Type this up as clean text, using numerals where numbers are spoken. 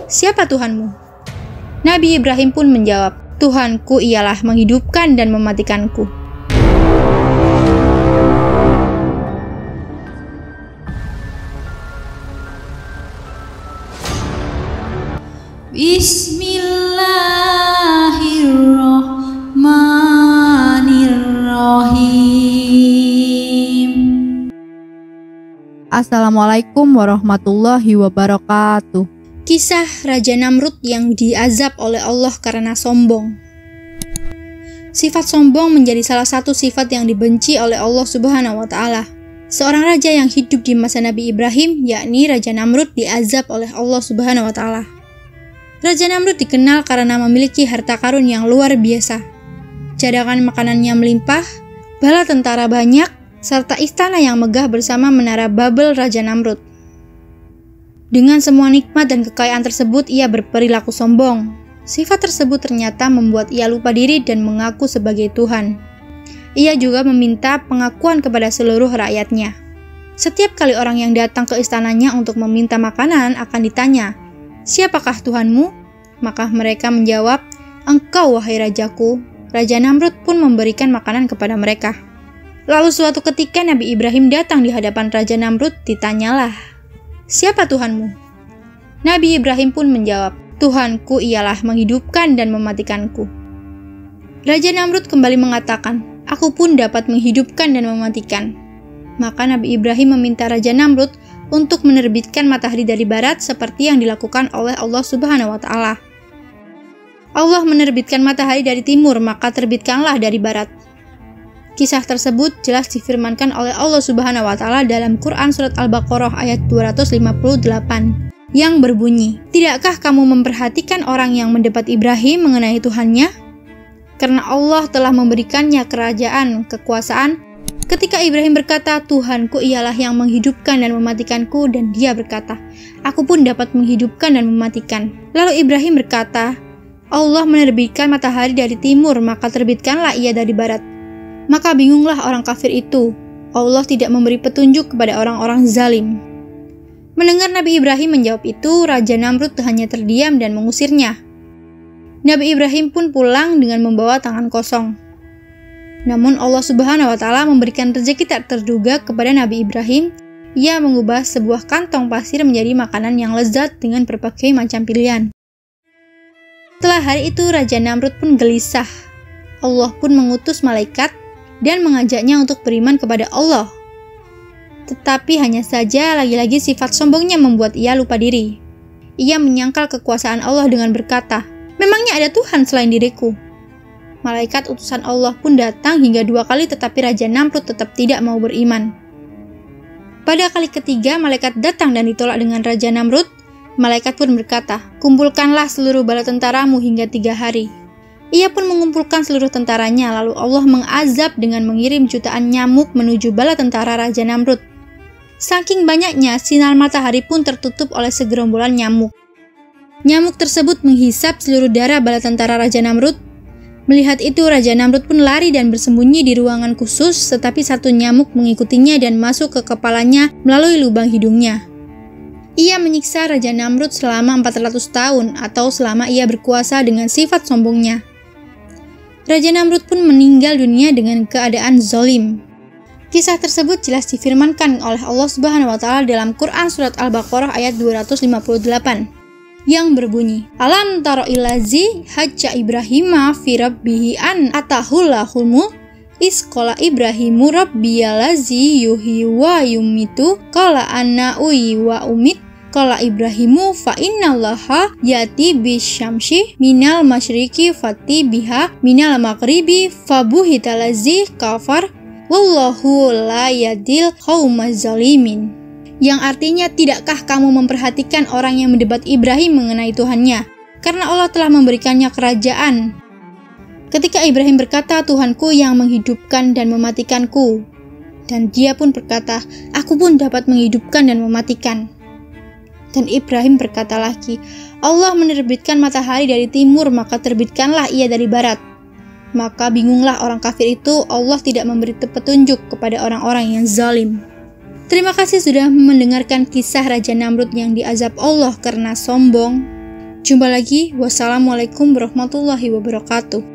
"Siapa Tuhanmu?" Nabi Ibrahim pun menjawab, "Tuhanku ialah menghidupkan dan mematikanku." Bismillahirrahmanirrahim. Assalamualaikum warahmatullahi wabarakatuh. Kisah Raja Namrud yang diazab oleh Allah karena sombong. Sifat sombong menjadi salah satu sifat yang dibenci oleh Allah Subhanahu wa Ta'ala. Seorang raja yang hidup di masa Nabi Ibrahim, yakni Raja Namrud, diazab oleh Allah Subhanahu wa Ta'ala. Raja Namrud dikenal karena memiliki harta karun yang luar biasa. Cadangan makanannya melimpah, bala tentara banyak, serta istana yang megah bersama menara Babel Raja Namrud. Dengan semua nikmat dan kekayaan tersebut, ia berperilaku sombong. Sifat tersebut ternyata membuat ia lupa diri dan mengaku sebagai Tuhan. Ia juga meminta pengakuan kepada seluruh rakyatnya. Setiap kali orang yang datang ke istananya untuk meminta makanan akan ditanya, "Siapakah Tuhanmu?" Maka mereka menjawab, "Engkau wahai rajaku." Raja Namrud pun memberikan makanan kepada mereka. Lalu suatu ketika Nabi Ibrahim datang di hadapan Raja Namrud, ditanyalah, "Siapa Tuhanmu?" Nabi Ibrahim pun menjawab, "Tuhanku ialah menghidupkan dan mematikanku." Raja Namrud kembali mengatakan, "Aku pun dapat menghidupkan dan mematikan." Maka Nabi Ibrahim meminta Raja Namrud untuk menerbitkan matahari dari barat seperti yang dilakukan oleh Allah Subhanahu wa Ta'ala. Allah menerbitkan matahari dari timur, maka terbitkanlah dari barat. Kisah tersebut jelas difirmankan oleh Allah Subhanahu wa Ta'ala dalam Quran Surat Al-Baqarah ayat 258 yang berbunyi, "Tidakkah kamu memperhatikan orang yang mendebat Ibrahim mengenai Tuhannya? Karena Allah telah memberikannya kerajaan, kekuasaan." Ketika Ibrahim berkata, "Tuhanku ialah yang menghidupkan dan mematikanku," dan dia berkata, "Aku pun dapat menghidupkan dan mematikan." Lalu Ibrahim berkata, "Allah menerbitkan matahari dari timur, maka terbitkanlah ia dari barat." Maka bingunglah orang kafir itu. Allah tidak memberi petunjuk kepada orang-orang zalim. Mendengar Nabi Ibrahim menjawab itu, Raja Namrud hanya terdiam dan mengusirnya. Nabi Ibrahim pun pulang dengan membawa tangan kosong. Namun Allah Subhanahu wa Ta'ala memberikan rezeki tak terduga kepada Nabi Ibrahim. Ia mengubah sebuah kantong pasir menjadi makanan yang lezat dengan berbagai macam pilihan. Setelah hari itu Raja Namrud pun gelisah. Allah pun mengutus malaikat dan mengajaknya untuk beriman kepada Allah. Tetapi hanya saja lagi-lagi sifat sombongnya membuat ia lupa diri. Ia menyangkal kekuasaan Allah dengan berkata, "Memangnya ada Tuhan selain diriku?" Malaikat utusan Allah pun datang hingga 2 kali, tetapi Raja Namrud tetap tidak mau beriman. Pada kali ketiga, malaikat datang dan ditolak dengan Raja Namrud. Malaikat pun berkata, "Kumpulkanlah seluruh bala tentaramu hingga 3 hari." Ia pun mengumpulkan seluruh tentaranya, lalu Allah mengazab dengan mengirim jutaan nyamuk menuju bala tentara Raja Namrud. Saking banyaknya, sinar matahari pun tertutup oleh segerombolan nyamuk. Nyamuk tersebut menghisap seluruh darah bala tentara Raja Namrud. Melihat itu, Raja Namrud pun lari dan bersembunyi di ruangan khusus, tetapi satu nyamuk mengikutinya dan masuk ke kepalanya melalui lubang hidungnya. Ia menyiksa Raja Namrud selama 400 tahun atau selama ia berkuasa dengan sifat sombongnya. Raja Namrud pun meninggal dunia dengan keadaan zalim. Kisah tersebut jelas difirmankan oleh Allah Subhanahu wa Ta'ala dalam Quran Surat Al-Baqarah ayat 258. Yang berbunyi, "Alam taro ilazi hajja Ibrahima fi rabbihi an atahul hulmu isqala Ibrahimu rabbiyalazi yuhi wa yumitu qala anna uyi wa umit qala Ibrahimu fa innallaha yati bisyamsi minal masyriqi fati biha minal maghribi fabuhitalazi kafar wallahu la yadil qaumaz zalimin." Yang artinya, tidakkah kamu memperhatikan orang yang mendebat Ibrahim mengenai Tuhannya? Karena Allah telah memberikannya kerajaan. Ketika Ibrahim berkata, "Tuhanku yang menghidupkan dan mematikanku." Dan dia pun berkata, "Aku pun dapat menghidupkan dan mematikan." Dan Ibrahim berkata lagi, "Allah menerbitkan matahari dari timur, maka terbitkanlah ia dari barat." Maka bingunglah orang kafir itu. Allah tidak memberi petunjuk kepada orang-orang yang zalim. Terima kasih sudah mendengarkan kisah Raja Namrud yang diazab Allah karena sombong. Jumpa lagi. Wassalamualaikum warahmatullahi wabarakatuh.